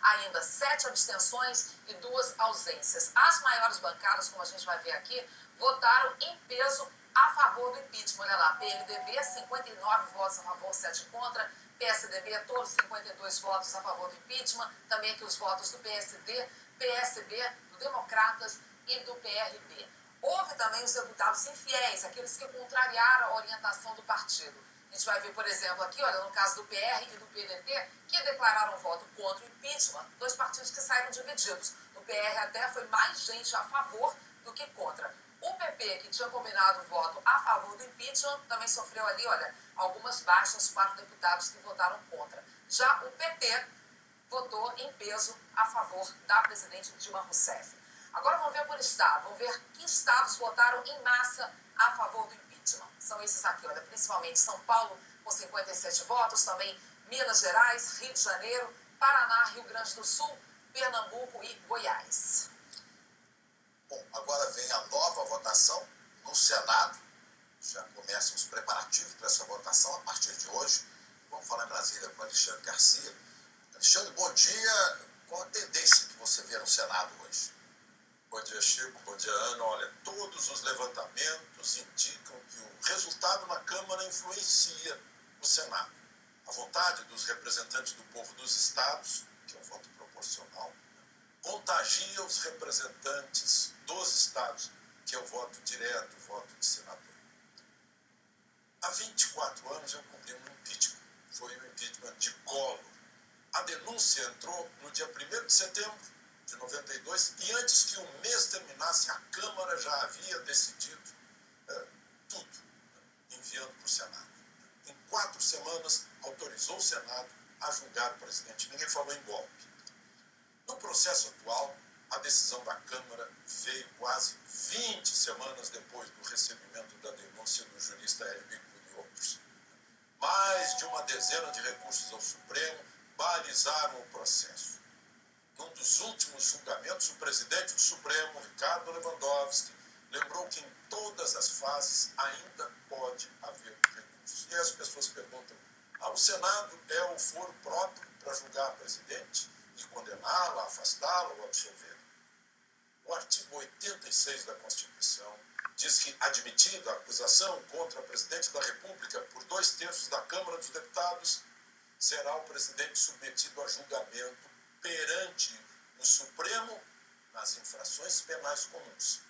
ainda 7 abstenções e 2 ausências. As maiores bancadas, como a gente vai ver aqui, votaram em peso a favor do impeachment. Olha lá, PMDB, 59 votos a favor, 7 contra. PSDB, todos 52 votos a favor do impeachment. Também aqui os votos do PSD, PSB, do Democratas e do PRB. Houve também os deputados infiéis, aqueles que contrariaram a orientação do partido. A gente vai ver, por exemplo, aqui, olha, no caso do PR e do PDT, que declararam voto contra o impeachment, 2 partidos que saíram divididos. No PR até foi mais gente a favor do que contra. O PP, que tinha combinado o voto a favor do impeachment, também sofreu ali, olha, algumas baixas para deputados que votaram contra. Já o PT votou em peso a favor da presidente Dilma Rousseff. Agora vamos ver por estado, vamos ver que estados votaram em massa a favor do impeachment. São esses aqui, olha, principalmente São Paulo com 57 votos, também Minas Gerais, Rio de Janeiro, Paraná, Rio Grande do Sul, Pernambuco e Goiás. Bom, agora vem a nova votação no Senado. Já começam os preparativos para essa votação a partir de hoje. Vamos falar em Brasília com o Alexandre Garcia. Alexandre, bom dia. Qual a tendência que você vê no Senado hoje? Bom dia, Chico. Bom dia, Ana. Olha, todos os levantamentos indicam que o resultado na Câmara influencia o Senado. A vontade dos representantes do povo dos estados, que é um voto proporcional, contagia os representantes dos estados, que é o voto direto, o voto de senador. Há 24 anos eu cumpri um impeachment. Foi o impeachment de Collor. A denúncia entrou no dia 1º de setembro de 92 e antes que um mês terminasse, a Câmara já havia decidido tudo, enviando para o Senado. Em 4 semanas, autorizou o Senado a julgar o presidente. Ninguém falou em golpe. No processo atual, a decisão da Câmara veio quase 20 semanas depois do recebimento da denúncia do jurista Hélio Bicudo e outros. Mais de uma dezena de recursos ao Supremo balizaram o processo. Num dos últimos julgamentos, o presidente do Supremo, Ricardo Lewandowski, lembrou que em todas as fases ainda pode haver recursos. E as pessoas perguntam, o Senado é o foro próprio para julgar a presidente e condená-la, afastá-la ou absolver? O artigo 86 da Constituição diz que, admitida a acusação contra a presidente da República por 2/3 da Câmara dos Deputados, será o presidente submetido a julgamento perante o Supremo nas infrações penais comuns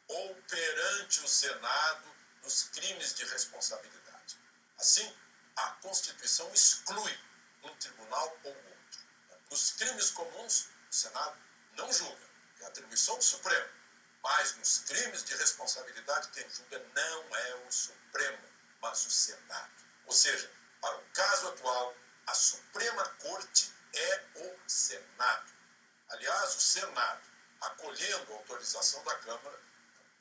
ou perante o Senado nos crimes de responsabilidade. Assim, a Constituição exclui um tribunal ou outro. Nos crimes comuns, o Senado não julga, é atribuição do Supremo. Mas nos crimes de responsabilidade, quem julga não é o Supremo, mas o Senado. Ou seja, para o caso atual, a Suprema Corte é o Senado. Aliás, o Senado, acolhendo a autorização da Câmara,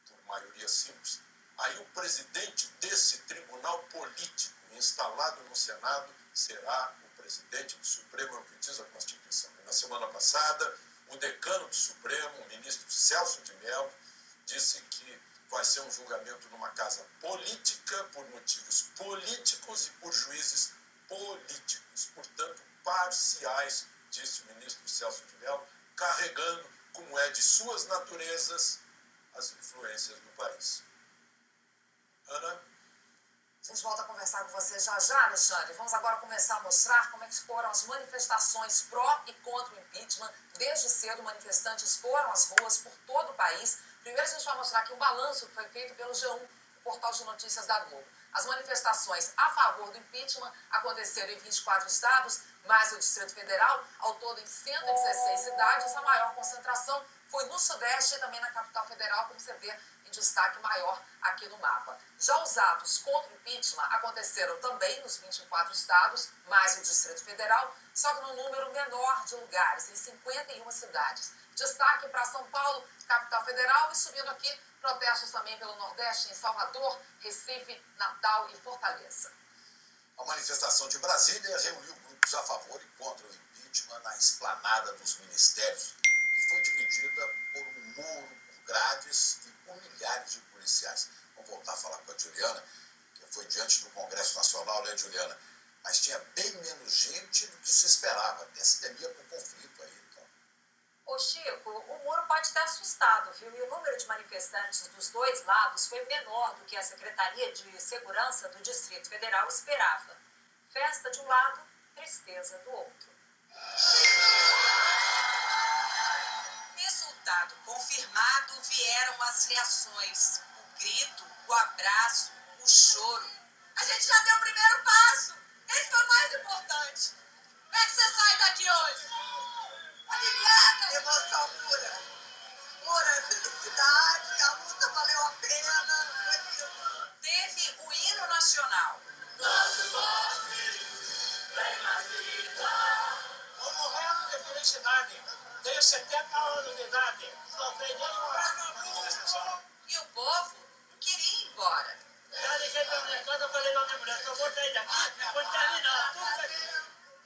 por maioria simples, aí o presidente desse tribunal político instalado no Senado será o presidente do Supremo, é o que diz a Constituição. E na semana passada, o decano do Supremo, o ministro Celso de Mello, disse que vai ser um julgamento numa casa política, por motivos políticos e por juízes políticos, portanto, parciais, disse o ministro Celso de Mello, carregando, como é de suas naturezas, as influências do país. Ana? A gente volta a conversar com você já já, Alexandre. Vamos agora começar a mostrar como é que foram as manifestações pró e contra o impeachment. Desde cedo, manifestantes foram às ruas por todo o país. Primeiro a gente vai mostrar aqui um balanço que foi feito pelo G1, o portal de notícias da Globo. As manifestações a favor do impeachment aconteceram em 24 estados, mais o Distrito Federal, ao todo em 116 cidades. A maior concentração foi no Sudeste e também na capital federal, como você vê em destaque maior aqui no mapa. Já os atos contra o impeachment aconteceram também nos 24 estados, mais o Distrito Federal, só que num número menor de lugares, em 51 cidades. Destaque para São Paulo, capital federal, e subindo aqui, protestos também pelo Nordeste, em Salvador, Recife, Natal e Fortaleza. A manifestação de Brasília reuniu grupos a favor e contra o impeachment na esplanada dos ministérios, que foi dividida por um muro com grades e com milhares de policiais. Vamos voltar a falar com a Juliana, que foi diante do Congresso Nacional, né, Juliana? mas tinha bem menos gente do que se esperava. Até se temia com conflito aí. Então. Ô Chico, o muro pode estar assustado, viu? E o número de manifestantes dos dois lados foi menor do que a Secretaria de Segurança do Distrito Federal esperava. Festa de um lado, tristeza do outro. Resultado confirmado, vieram as reações. O grito, o abraço, o choro. A gente já deu o primeiro passo. Esse foi o mais importante. Como é que você sai daqui hoje? Aliviada! Emoção pura. Pura felicidade, a luta valeu a pena. Teve o hino nacional. Estou morrendo de felicidade. Tenho 70 anos de idade. Só tem nenhuma. E o povo não queria ir embora. Já liguei para minha casa, eu falei para minha mulher, só vou sair daqui quando terminar tudo aqui.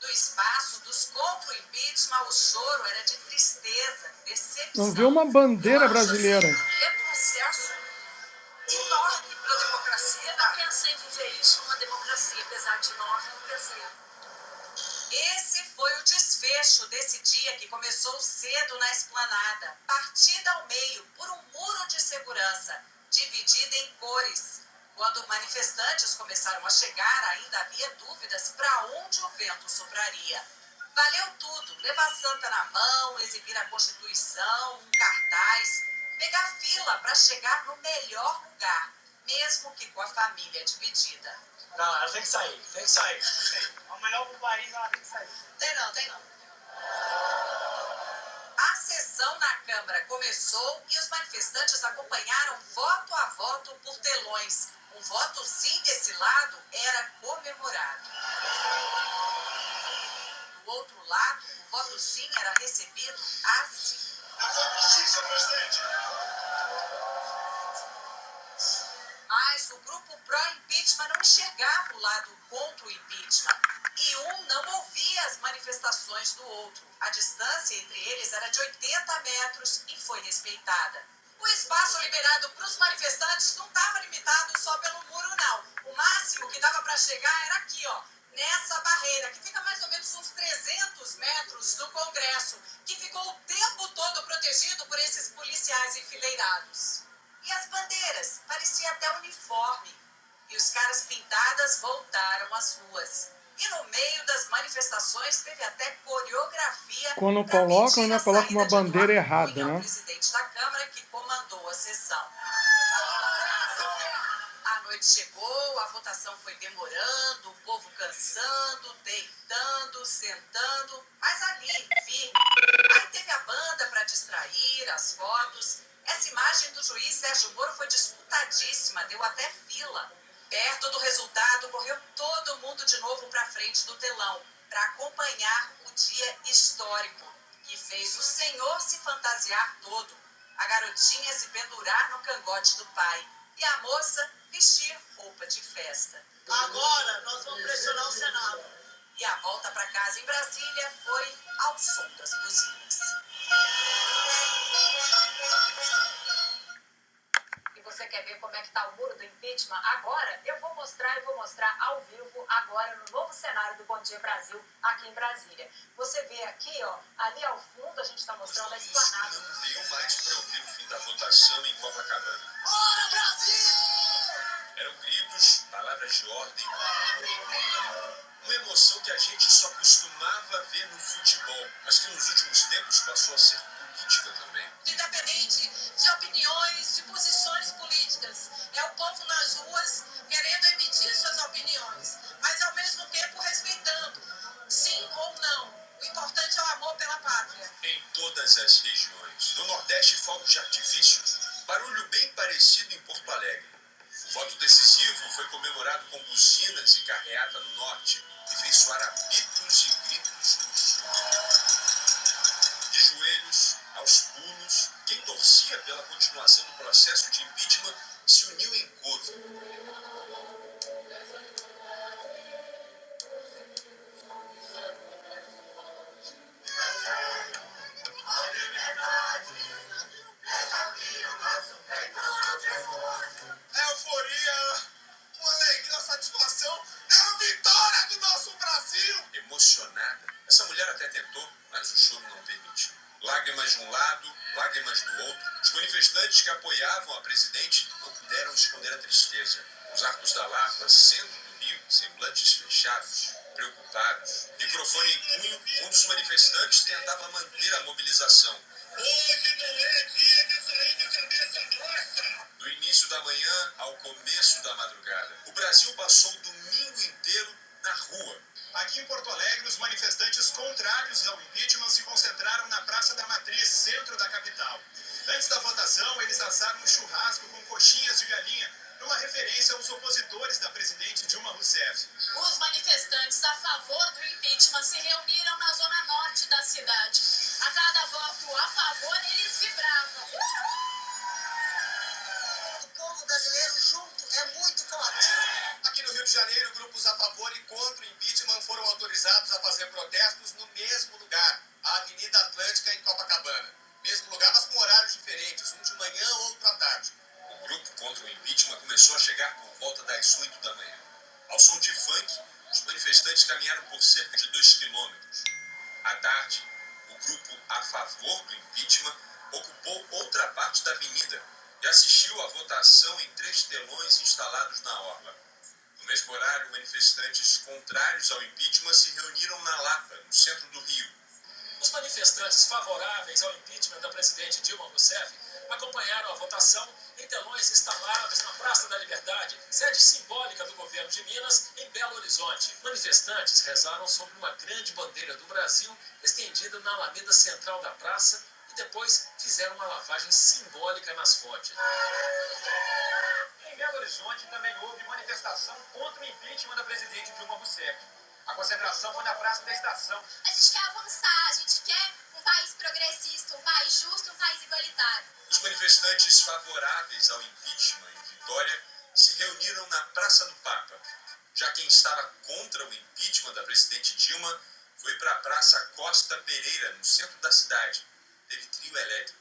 No espaço dos contra o impeachment, o choro era de tristeza, decepção. Não vê uma bandeira brasileira. Retrocesso enorme para a democracia. Não pensei em viver isso numa democracia, apesar de nós, não pensei. Esse foi o desfecho desse dia que começou cedo na esplanada, partida ao meio por um muro de segurança, dividida em cores. Quando manifestantes começaram a chegar, ainda havia dúvidas para onde o vento sopraria. Valeu tudo, levar a santa na mão, exibir a Constituição, um cartaz, pegar fila para chegar no melhor lugar, mesmo que com a família dividida. Não, ela tem que sair, tem que sair. É o melhor pro país, ela tem que sair. Tem não. A sessão na Câmara começou e os manifestantes acompanharam voto a voto por telões. Um voto sim desse lado era comemorado. Do outro lado, o voto sim era recebido assim. Justiça, presidente. Mas o grupo pró-impeachment não enxergava o lado contra o impeachment. E um não ouvia as manifestações do outro. A distância entre eles era de 80 metros e foi respeitada. O espaço liberado para os manifestantes não estava limitado só pelo muro, não. O máximo que dava para chegar era aqui, ó, nessa barreira, que fica mais ou menos uns 300 metros do Congresso, que ficou o tempo todo protegido por esses policiais enfileirados. E as bandeiras, parecia até uniforme. E os caras pintadas voltaram às ruas. E no meio das manifestações teve até coreografia. Quando colocam, né, coloca uma bandeira errada, né? O presidente da Câmara que comandou a sessão. A noite chegou, a votação foi demorando, o povo cansando, deitando, sentando, mas ali, firme. Aí teve a banda para distrair, as fotos. Essa imagem do juiz Sérgio Moro foi disputadíssima, deu até fila. Perto do resultado, correu todo mundo de novo para frente do telão, para acompanhar o dia histórico, que fez o senhor se fantasiar todo, a garotinha se pendurar no cangote do pai e a moça vestir roupa de festa. Agora nós vamos pressionar o Senado. E a volta para casa em Brasília foi ao som das buzinas. Você quer ver como é que está o muro do impeachment? Agora eu vou mostrar ao vivo agora no novo cenário do Bom Dia Brasil, aqui em Brasília. Você vê aqui, ó, ali ao fundo a gente está mostrando a esplanada. Não veio mais para ouvir o fim da votação em Copacabana. Bora, Brasil! Eram gritos, palavras de ordem. Uma emoção que a gente só costumava ver no futebol, mas que nos últimos tempos passou a ser política também. Independente de opiniões, de posições políticas. É o povo nas ruas querendo emitir suas opiniões, mas ao mesmo tempo respeitando, sim ou não. O importante é o amor pela pátria. Em todas as regiões. No Nordeste, fogos de artifício. Barulho bem parecido em Porto Alegre. O voto decisivo foi comemorado com buzinas e carreata no Norte, que fez soar apitos e gritos no Sul. De joelhos, aos pulos, quem torcia pela continuação do processo de impeachment se uniu em coro. É euforia, uma alegria, uma satisfação, é a vitória do nosso mas o choro não permite. Lágrimas de um lado, lágrimas do outro. Os manifestantes que apoiavam a presidente não puderam esconder a tristeza. Os arcos da Lapa, centro do Rio, semblantes fechados, preocupados. Microfone em punho, um dos manifestantes tentava manter a mobilização. Hoje não é dia de sair de cabeça baixa. Do início da manhã ao começo da madrugada. O Brasil passou o domingo inteiro na rua. Aqui em Porto Alegre, os manifestantes contrários ao impeachment se concentraram na Praça da Matriz, centro da capital. Antes da votação, eles assaram um churrasco com coxinhas de galinha, numa referência aos opositores da presidente Dilma Rousseff. Os manifestantes a favor do impeachment se reuniram na zona norte da cidade. A cada voto a favor, eles vibravam. O povo brasileiro junto é muito forte. Aqui no Rio de Janeiro, grupos a favor e contra o impeachment foram autorizados a fazer protestos no mesmo lugar, a Avenida Atlântica, em Copacabana. Mesmo lugar, mas com horários diferentes, um de manhã, outro à tarde. O grupo contra o impeachment começou a chegar por volta das 8 da manhã. Ao som de funk, os manifestantes caminharam por cerca de 2 quilômetros. À tarde, o grupo a favor do impeachment ocupou outra parte da avenida e assistiu à votação em 3 telões instalados na orla. No mesmo horário, manifestantes contrários ao impeachment se reuniram na Lapa, no centro do Rio. Os manifestantes favoráveis ao impeachment da presidente Dilma Rousseff acompanharam a votação em telões instalados na Praça da Liberdade, sede simbólica do governo de Minas, em Belo Horizonte. Manifestantes rezaram sobre uma grande bandeira do Brasil estendida na alameda central da praça e depois fizeram uma lavagem simbólica nas fontes. Em Belo Horizonte também houve manifestação contra o impeachment da presidente Dilma Rousseff. A concentração foi na Praça da Estação. A gente quer avançar, a gente quer um país progressista, um país justo, um país igualitário. Os manifestantes favoráveis ao impeachment em Vitória se reuniram na Praça do Papa. Já quem estava contra o impeachment da presidente Dilma foi para a Praça Costa Pereira, no centro da cidade. Teve trio elétrico.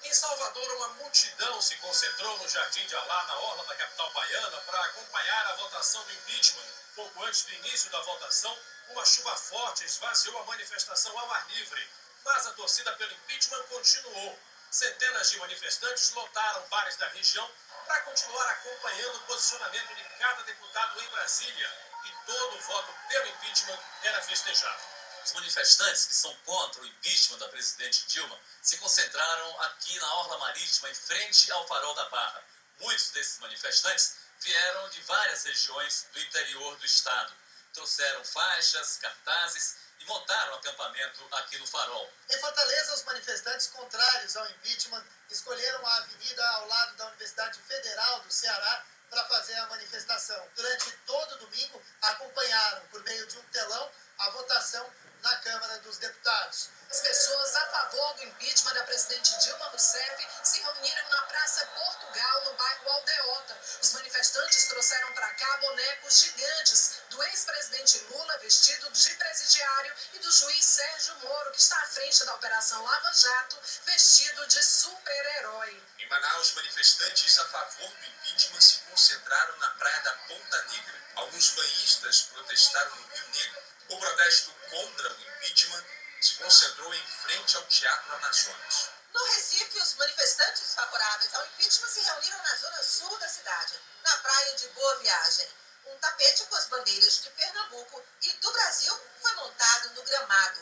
Em Salvador, uma multidão se concentrou no Jardim de Alá, na orla da capital baiana, para acompanhar a votação do impeachment. Pouco antes do início da votação, uma chuva forte esvaziou a manifestação ao ar livre. Mas a torcida pelo impeachment continuou. Centenas de manifestantes lotaram bares da região para continuar acompanhando o posicionamento de cada deputado em Brasília. E todo o voto pelo impeachment era festejado. Os manifestantes que são contra o impeachment da presidente Dilma se concentraram aqui na Orla Marítima, em frente ao Farol da Barra. Muitos desses manifestantes vieram de várias regiões do interior do estado. Trouxeram faixas, cartazes e montaram acampamento aqui no Farol. Em Fortaleza, os manifestantes contrários ao impeachment escolheram a avenida ao lado da Universidade Federal do Ceará para fazer a manifestação. Durante todo o domingo, acompanharam, por meio de um telão, a votação na Câmara dos Deputados. As pessoas a favor do impeachment da presidente Dilma Rousseff se reuniram na Praça Portugal, no bairro Aldeota. Os manifestantes trouxeram para cá bonecos gigantes do ex-presidente Lula, vestido de presidiário, e do juiz Sérgio Moro, que está à frente da Operação Lava Jato, vestido de super-herói. Em Manaus, manifestantes a favor do impeachment se concentraram na praia da Ponta Negra. Alguns banhistas protestaram no Rio Negro. O protesto contra o impeachment se concentrou em frente ao Teatro Amazonas. No Recife, os manifestantes favoráveis ao impeachment se reuniram na zona sul da cidade, na praia de Boa Viagem. Um tapete com as bandeiras de Pernambuco e do Brasil foi montado no gramado.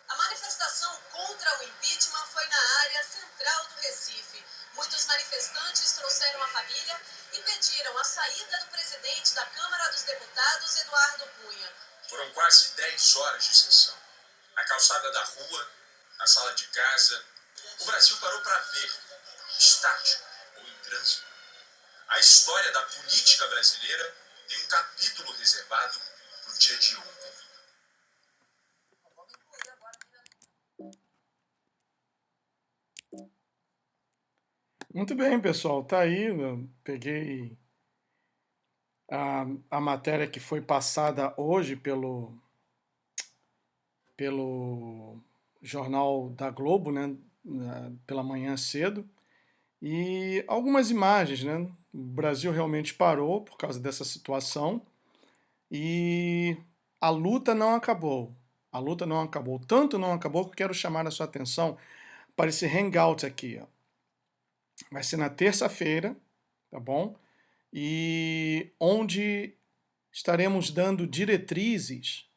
A manifestação contra o impeachment foi na área central do Recife. Muitos manifestantes trouxeram a família e pediram a saída do presidente da Câmara dos Deputados, Eduardo Cunha. Foram quase 10 horas de sessão. Na calçada da rua, na sala de casa, o Brasil parou para ver, estático ou em trânsito. A história da política brasileira tem um capítulo reservado para o dia de ontem. Muito bem, pessoal. Tá aí, eu peguei a matéria que foi passada hoje pelo Jornal da Globo, né, pela manhã cedo, e algumas imagens, né? O Brasil realmente parou por causa dessa situação e a luta não acabou. A luta não acabou. Tanto não acabou que eu quero chamar a sua atenção para esse hangout aqui. Ó. Vai ser na terça-feira, tá bom? E onde estaremos dando diretrizes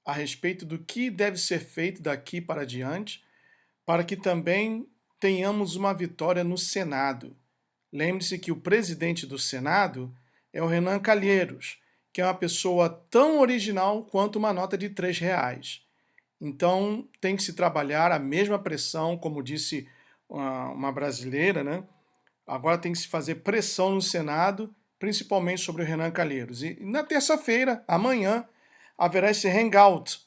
a respeito do que deve ser feito daqui para diante, para que também tenhamos uma vitória no Senado. Lembre-se que o presidente do Senado é o Renan Calheiros, que é uma pessoa tão original quanto uma nota de R$3. Então tem que se trabalhar a mesma pressão, como disse uma brasileira, né? Agora tem que se fazer pressão no Senado, principalmente sobre o Renan Calheiros. E na terça-feira, amanhã, haverá esse hangout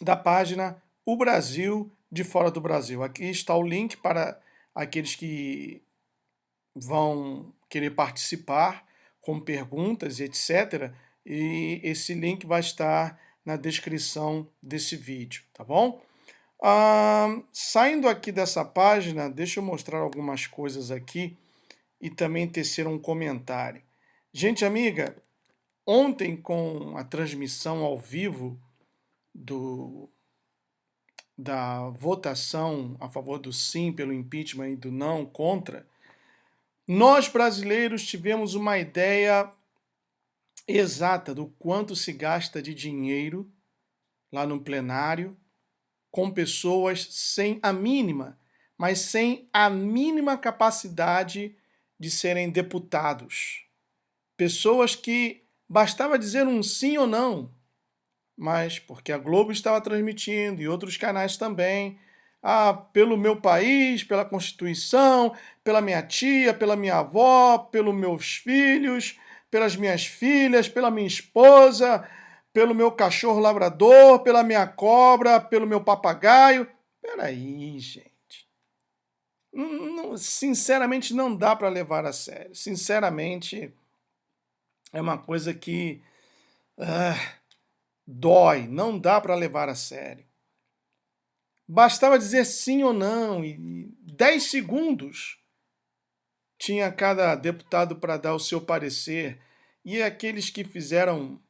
da página O Brasil de Fora do Brasil. Aqui está o link para aqueles que vão querer participar com perguntas, etc. E esse link vai estar na descrição desse vídeo, tá bom? Saindo aqui dessa página, deixa eu mostrar algumas coisas aqui e também tecer um comentário. Gente amiga, ontem com a transmissão ao vivo da votação a favor do sim pelo impeachment e do não contra, nós brasileiros tivemos uma ideia exata do quanto se gasta de dinheiro lá no plenário com pessoas sem a mínima, mas sem a mínima capacidade de serem deputados. Pessoas que bastava dizer um sim ou não, mas porque a Globo estava transmitindo e outros canais também, pelo meu país, pela Constituição, pela minha tia, pela minha avó, pelos meus filhos, pelas minhas filhas, pela minha esposa, pelo meu cachorro labrador, pela minha cobra, pelo meu papagaio. Peraí, gente. Sinceramente, não dá para levar a sério. Sinceramente, é uma coisa que dói. Não dá para levar a sério. Bastava dizer sim ou não, e 10 segundos tinha cada deputado para dar o seu parecer. E aqueles que fizeram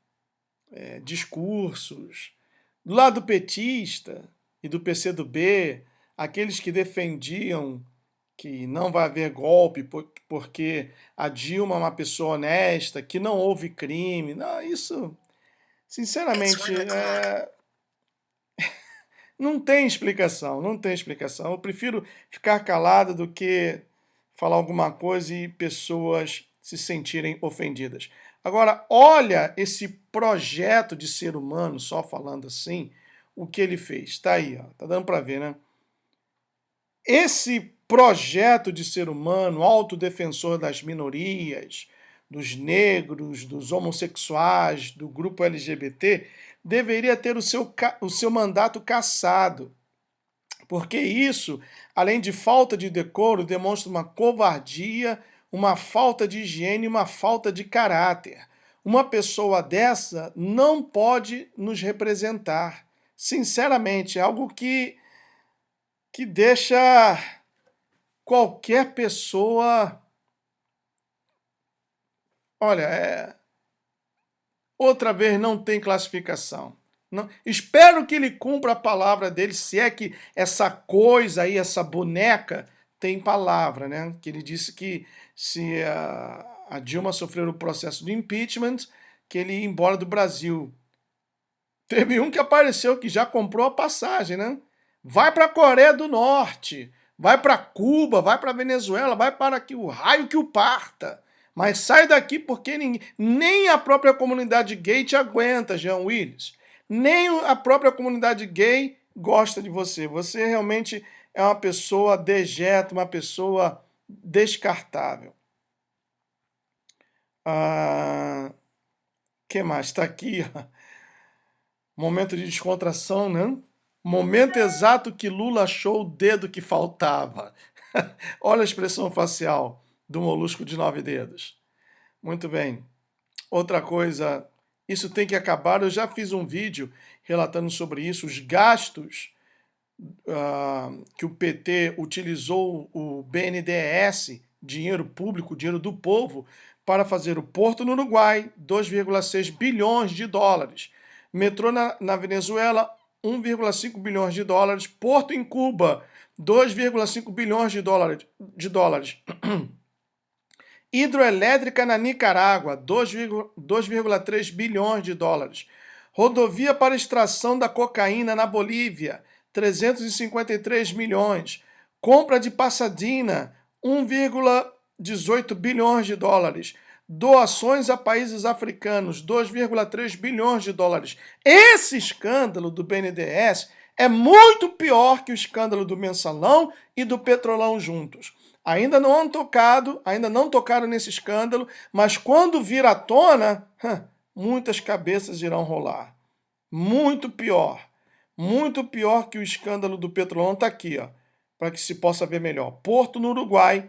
discursos do lado petista e do PCdoB, aqueles que defendiam que não vai haver golpe porque a Dilma é uma pessoa honesta, que não houve crime. Não, isso, sinceramente, não tem explicação, não tem explicação. Eu prefiro ficar calado do que falar alguma coisa e pessoas se sentirem ofendidas. Agora, olha esse projeto de ser humano, só falando assim, o que ele fez. Está aí, ó, tá dando para ver, né? Esse projeto de ser humano, autodefensor das minorias, dos negros, dos homossexuais, do grupo LGBT, deveria ter o seu mandato cassado. Porque isso, além de falta de decoro, demonstra uma covardia, uma falta de higiene, uma falta de caráter. Uma pessoa dessa não pode nos representar. Sinceramente, é algo que deixa qualquer pessoa... Olha, outra vez não tem classificação. Não, espero que ele cumpra a palavra dele, se é que essa coisa aí, essa boneca, tem palavra, né? Que ele disse que se a Dilma sofrer o processo de impeachment, que ele ia embora do Brasil. Teve um que apareceu que já comprou a passagem, né? Vai para a Coreia do Norte, vai para Cuba, vai para Venezuela, vai para que o raio que o parta. Mas sai daqui porque nem a própria comunidade gay te aguenta, Jean Willis. Nem a própria comunidade gay gosta de você. Você realmente é uma pessoa dejeta, uma pessoa descartável. Que mais? Está aqui, ó. Momento de descontração, né? Momento exato que Lula achou o dedo que faltava. Olha a expressão facial do molusco de 9 dedos. Muito bem. Outra coisa, isso tem que acabar. Eu já fiz um vídeo relatando sobre isso, os gastos que o PT utilizou o BNDES, dinheiro público, dinheiro do povo, para fazer o Porto no Uruguai, 2,6 bilhões de dólares. Metrô na Venezuela, 1,5 bilhões de dólares. Porto em Cuba, 2,5 bilhões de dólares. Hidroelétrica na Nicarágua, 2,3 bilhões de dólares. Rodovia para extração da cocaína na Bolívia, 353 milhões. Compra de Pasadena, 1,18 bilhões de dólares. Doações a países africanos, 2,3 bilhões de dólares. Esse escândalo do BNDES é muito pior que o escândalo do Mensalão e do Petrolão juntos. Ainda não tocaram nesse escândalo, mas quando vir à tona, muitas cabeças irão rolar. Muito pior que o escândalo do Petrolão está aqui, ó, para que se possa ver melhor. Porto no Uruguai,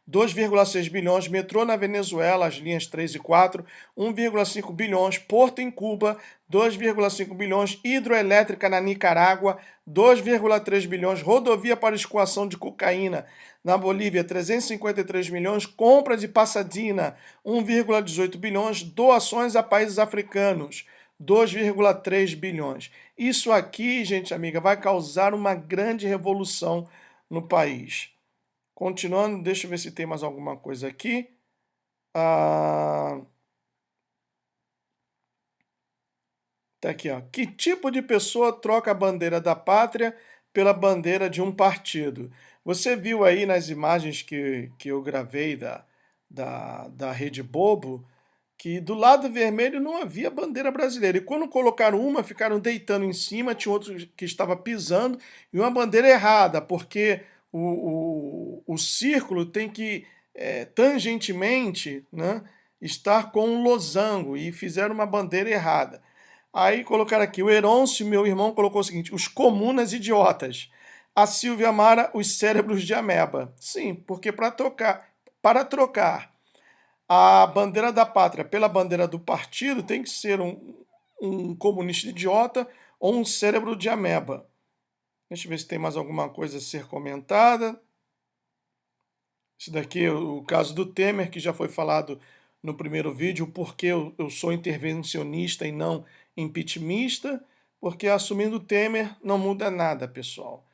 2,6 bilhões, metrô na Venezuela, as linhas 3 e 4, 1,5 bilhões, porto em Cuba, 2,5 bilhões, hidroelétrica na Nicarágua, 2,3 bilhões, rodovia para escoação de cocaína na Bolívia, 353 milhões, compra de Pasadena, 1,18 bilhões, doações a países africanos, 2,3 bilhões. Isso aqui, gente amiga, vai causar uma grande revolução no país. Continuando, deixa eu ver se tem mais alguma coisa aqui. Tá aqui, ó. Que tipo de pessoa troca a bandeira da pátria pela bandeira de um partido? Você viu aí nas imagens que eu gravei da Rede Bobo, que do lado vermelho não havia bandeira brasileira. E quando colocaram uma, ficaram deitando em cima, tinha outro que estava pisando, e uma bandeira errada, porque o círculo tem que, tangentemente, né, estar com um losango, e fizeram uma bandeira errada. Aí colocaram aqui, o Heroncio, meu irmão, colocou o seguinte, os comunas idiotas. A Silvia Mara, os cérebros de ameba. Sim, porque para trocar a bandeira da pátria pela bandeira do partido tem que ser um comunista idiota ou um cérebro de ameba. Deixa eu ver se tem mais alguma coisa a ser comentada. Isso daqui é o caso do Temer, que já foi falado no primeiro vídeo, porque eu sou intervencionista e não impeachmista, porque assumindo o Temer não muda nada, pessoal.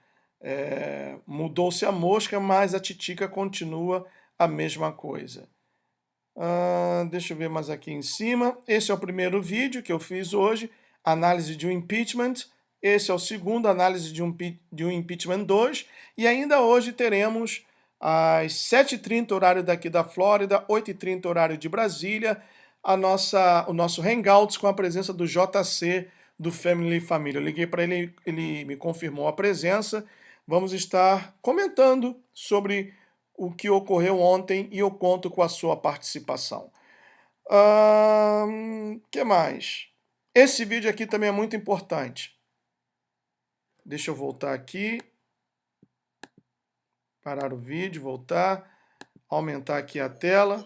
Mudou-se a mosca, mas a titica continua a mesma coisa. Deixa eu ver mais aqui em cima. Esse é o primeiro vídeo que eu fiz hoje, análise de um impeachment. Esse é o segundo, análise de um impeachment 2. E ainda hoje teremos às 7h30, horário daqui da Flórida, 8h30, horário de Brasília, o nosso Hangouts com a presença do JC, do Family Família. Eu liguei para ele, ele me confirmou a presença. Vamos estar comentando sobre o que ocorreu ontem e eu conto com a sua participação. Que mais? Esse vídeo aqui também é muito importante. Deixa eu voltar aqui. Parar o vídeo, voltar. Aumentar aqui a tela.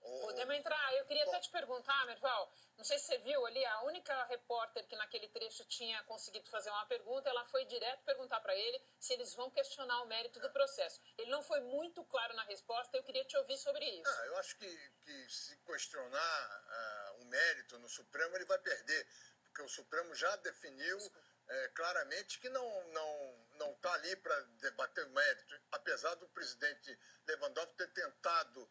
Podemos entrar. Eu queria até te perguntar, Merval, não sei se você viu ali, a única repórter que naquele trecho tinha conseguido fazer uma pergunta, ela foi direto perguntar para ele se eles vão questionar o mérito do processo. Ele não foi muito claro na resposta, eu queria te ouvir sobre isso. Eu acho que se questionar o mérito no Supremo, ele vai perder, porque o Supremo já definiu claramente que não está ali para debater o mérito, apesar do presidente Lewandowski ter tentado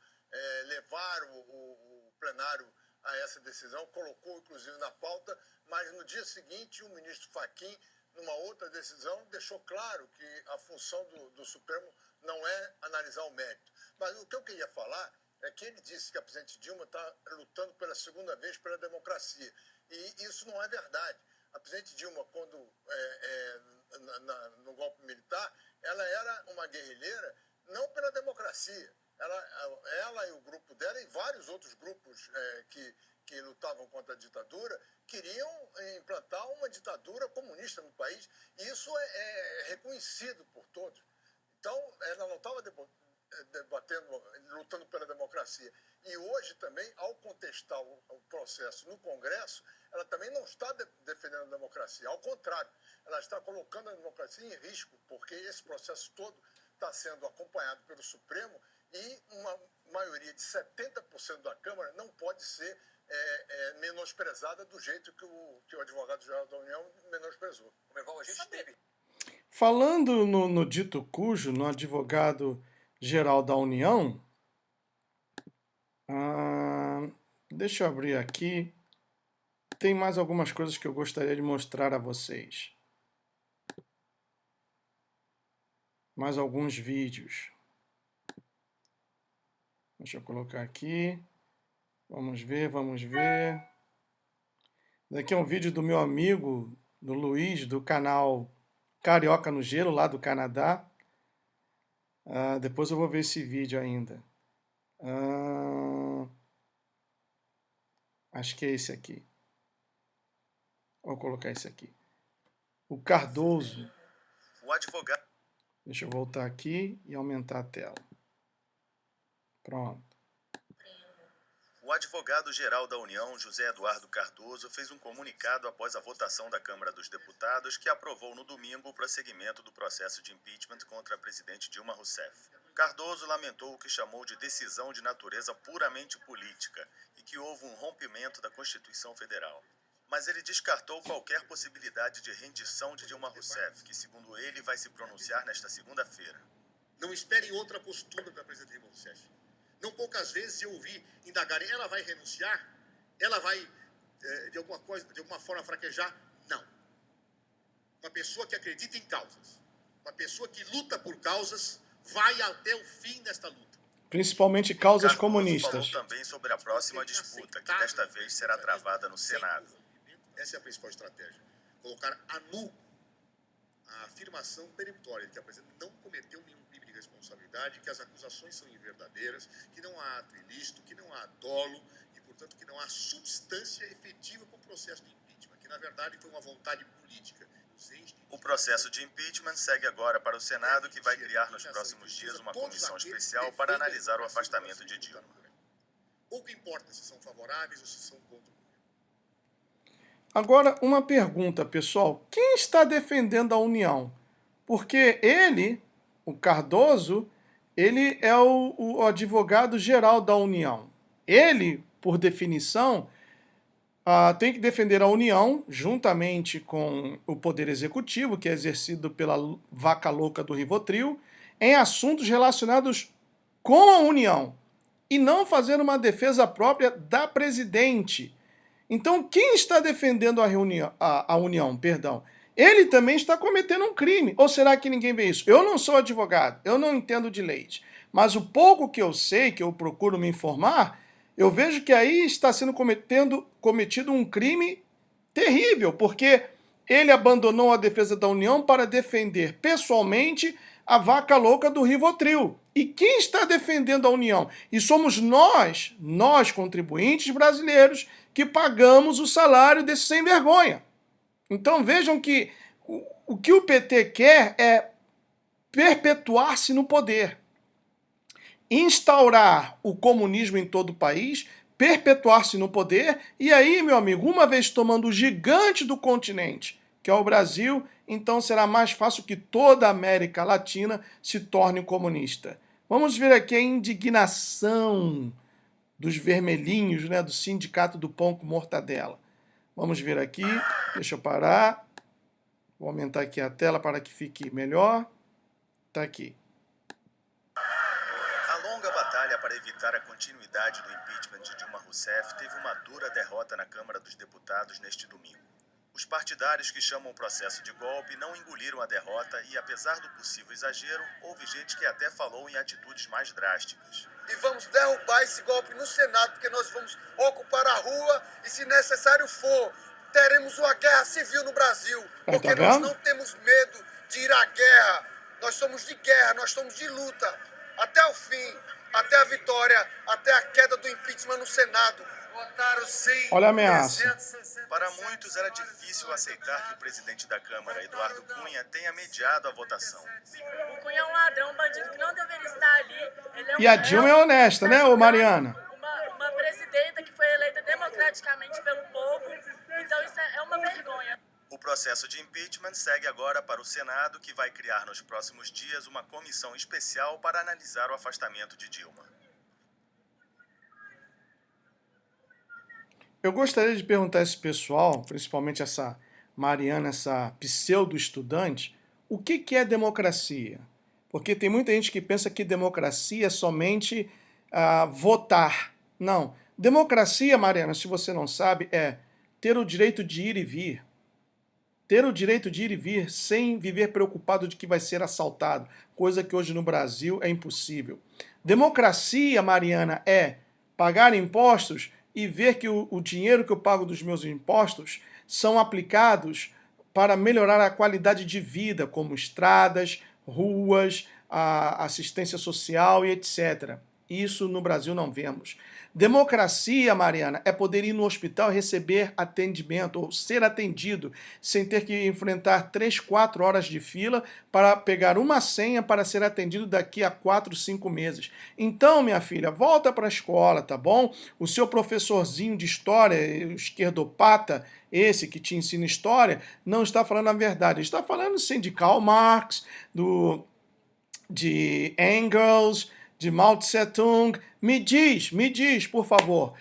levar o plenário a essa decisão, colocou inclusive na pauta, mas no dia seguinte o ministro Fachin, numa outra decisão, deixou claro que a função do Supremo não é analisar o mérito. Mas o que eu queria falar é que ele disse que a presidente Dilma está lutando pela segunda vez pela democracia, e isso não é verdade. A presidente Dilma, quando no golpe militar, ela era uma guerrilheira não pela democracia. Ela e o grupo dela e vários outros grupos que lutavam contra a ditadura queriam implantar uma ditadura comunista no país, e isso é reconhecido por todos. Então, ela não estava lutando pela democracia. E hoje também, ao contestar o processo no Congresso, ela também não está defendendo a democracia. Ao contrário, ela está colocando a democracia em risco, porque esse processo todo está sendo acompanhado pelo Supremo e uma maioria de 70% da Câmara não pode ser menosprezada do jeito que o advogado-geral da União menosprezou. A gente teve. Falando no dito cujo, no advogado-geral da União, deixa eu abrir aqui. Tem mais algumas coisas que eu gostaria de mostrar a vocês. Mais alguns vídeos. Deixa eu colocar aqui. Vamos ver, vamos ver. Daqui é um vídeo do meu amigo, do Luiz, do canal Carioca no Gelo, lá do Canadá. Depois eu vou ver esse vídeo ainda. Acho que é esse aqui. Vou colocar esse aqui. O Cardoso. O advogado. Deixa eu voltar aqui e aumentar a tela. Pronto. O advogado-geral da União, José Eduardo Cardoso, fez um comunicado após a votação da Câmara dos Deputados que aprovou no domingo o prosseguimento do processo de impeachment contra a presidente Dilma Rousseff. Cardoso lamentou o que chamou de decisão de natureza puramente política e que houve um rompimento da Constituição Federal. Mas ele descartou qualquer possibilidade de rendição de Dilma Rousseff, que, segundo ele, vai se pronunciar nesta segunda-feira. Não esperem outra postura da presidente Dilma Rousseff. Não poucas vezes eu ouvi indagarem, ela vai renunciar? Ela vai, de alguma forma, fraquejar? Não. Uma pessoa que acredita em causas, uma pessoa que luta por causas, vai até o fim desta luta. Principalmente causas Cardoso comunistas. Falou também sobre a próxima disputa, que desta vez será travada no Senado. Essa é a principal estratégia. Colocar a nu a afirmação peremptória de que a presidente não cometeu nenhum crime de responsabilidade, que as acusações são inverdadeiras, que não há ato ilícito, que não há dolo e, portanto, que não há substância efetiva para o processo de impeachment, que, na verdade, foi uma vontade política. O processo de impeachment segue agora para o Senado, que vai criar nos próximos dias uma comissão especial para analisar o afastamento de Dilma. Pouco importa se são favoráveis ou se são contra. Agora, uma pergunta, pessoal. Quem está defendendo a União? Porque ele, o Cardoso, ele é o advogado-geral da União. Ele, por definição, tem que defender a União, juntamente com o Poder Executivo, que é exercido pela vaca louca do Rivotril, em assuntos relacionados com a União, e não fazer uma defesa própria da presidente. Então, quem está defendendo a União? Ele também está cometendo um crime. Ou será que ninguém vê isso? Eu não sou advogado, eu não entendo de leis. Mas o pouco que eu sei, que eu procuro me informar, eu vejo que aí está sendo cometido um crime terrível, porque ele abandonou a defesa da União para defender pessoalmente a vaca louca do Rivotril. E quem está defendendo a União? E somos nós contribuintes brasileiros, que pagamos o salário desse sem vergonha. Então vejam que o que o PT quer é perpetuar-se no poder. Instaurar o comunismo em todo o país, perpetuar-se no poder, e aí, meu amigo, uma vez tomando o gigante do continente, que é o Brasil, então será mais fácil que toda a América Latina se torne comunista. Vamos ver aqui a indignação dos vermelhinhos, né, do Sindicato do Pão com Mortadela. Vamos ver aqui, deixa eu parar. Vou aumentar aqui a tela para que fique melhor. Está aqui. A longa batalha para evitar a continuidade do impeachment de Dilma Rousseff teve uma dura derrota na Câmara dos Deputados neste domingo. Os partidários que chamam o processo de golpe não engoliram a derrota e, apesar do possível exagero, houve gente que até falou em atitudes mais drásticas. E vamos derrubar esse golpe no Senado, porque nós vamos ocupar a rua e, se necessário for, teremos uma guerra civil no Brasil. Porque nós não temos medo de ir à guerra. Nós somos de guerra, nós somos de luta. Até o fim, até a vitória, até a queda do impeachment no Senado. Votaram sim. Olha a ameaça. Para muitos era difícil aceitar que o presidente da Câmara, Eduardo Cunha, tenha mediado a votação. O Cunha é um ladrão, um bandido que não deveria estar ali. E a Dilma é honesta, né, ô Mariana? Uma presidenta que foi eleita democraticamente pelo povo. Então isso é uma vergonha. O processo de impeachment segue agora para o Senado, que vai criar nos próximos dias uma comissão especial para analisar o afastamento de Dilma. Eu gostaria de perguntar a esse pessoal, principalmente essa Mariana, essa pseudo-estudante, o que é democracia? Porque tem muita gente que pensa que democracia é somente votar. Não. Democracia, Mariana, se você não sabe, é ter o direito de ir e vir. Ter o direito de ir e vir sem viver preocupado de que vai ser assaltado, coisa que hoje no Brasil é impossível. Democracia, Mariana, é pagar impostos e ver que o dinheiro que eu pago dos meus impostos são aplicados para melhorar a qualidade de vida, como estradas, ruas, a assistência social e etc. Isso no Brasil não vemos. Democracia, Mariana, é poder ir no hospital e receber atendimento, ou ser atendido, sem ter que enfrentar 3, 4 horas de fila para pegar uma senha para ser atendido daqui a 4, 5 meses. Então, minha filha, volta para a escola, tá bom? O seu professorzinho de história, o esquerdopata, esse que te ensina história, não está falando a verdade. Ele está falando, sim, de Karl Marx, de Engels, de Mao Tse-tung. Me diz, por favor,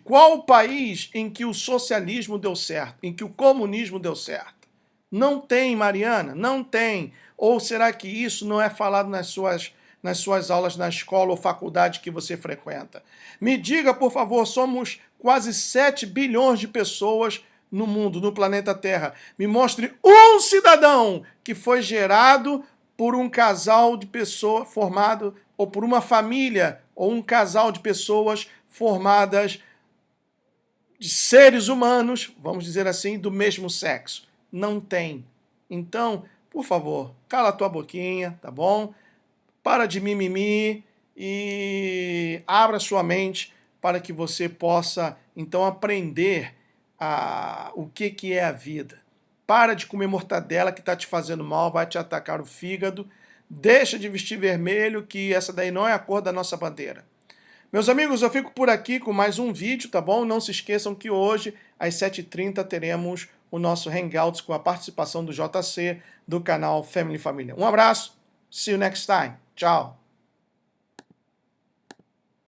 qual país em que o socialismo deu certo, em que o comunismo deu certo? Não tem, Mariana, não tem. Ou será que isso não é falado nas suas aulas na escola ou faculdade que você frequenta? Me diga, por favor, somos quase 7 bilhões de pessoas no mundo, no planeta Terra. Me mostre um cidadão que foi gerado por um casal de pessoas formado, ou por uma família, ou um casal de pessoas formadas de seres humanos, vamos dizer assim, do mesmo sexo. Não tem. Então, por favor, cala a tua boquinha, tá bom? Para de mimimi e abra sua mente para que você possa, então, aprender o que é a vida. Para de comer mortadela que está te fazendo mal, vai te atacar o fígado. Deixa de vestir vermelho, que essa daí não é a cor da nossa bandeira. Meus amigos, eu fico por aqui com mais um vídeo, tá bom? Não se esqueçam que hoje, às 7h30, teremos o nosso Hangouts com a participação do JC, do canal Family Família. Um abraço, see you next time. Tchau.